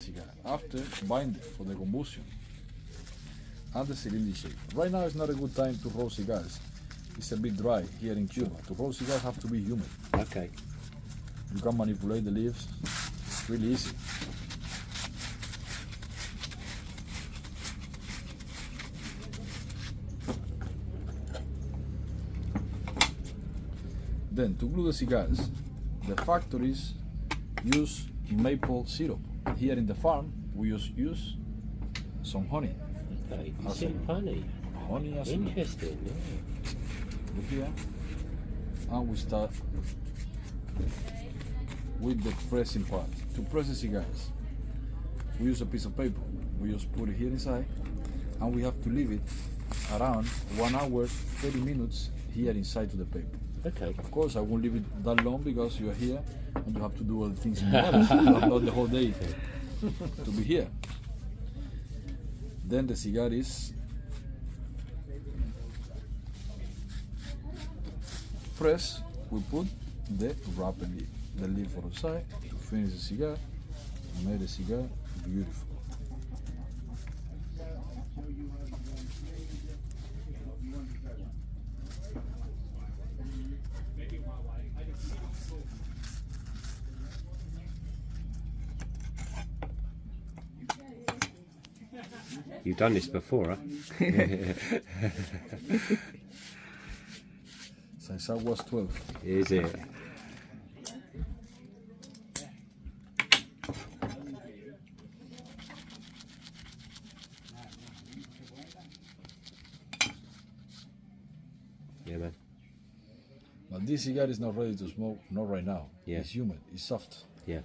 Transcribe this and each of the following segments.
cigar after binding for the combustion and the cyrillic shape. Right now is not a good time to roll cigars. It's a bit dry here in Cuba. To roll cigars have to be humid. Okay. You can manipulate the leaves really easy. Then to glue the cigars, the factories use maple syrup. Here in the farm, we use some honey. Okay. Is it honey? Honey as Interesting. Yeah. Look here, and we start with the pressing part. To press the cigars, we use a piece of paper. We just put it here inside, and we have to leave it around 1 hour, 30 minutes here inside to the paper. Okay. Of course, I won't leave it that long because you are here and you have to do all the things in the other. You have not the whole day to be here. Then the cigar is pressed. We put the wrapper lid, the lid for the side to finish the cigar and make the cigar beautiful. You've done this before, huh? Since I was 12. Is it? Yeah, man. But this cigar is not ready to smoke, not right now. Yeah. It's humid, it's soft. Yeah.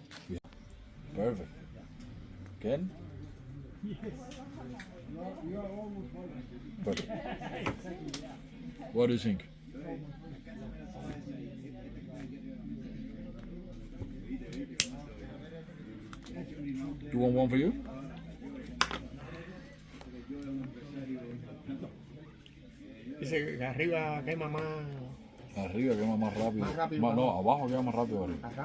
Perfect. Ken? Perfect. What do you think? You want one for you? Dice que arriba quema más. Arriba quema más rápido. Más rápido, No, abajo quema más rápido. Arriba.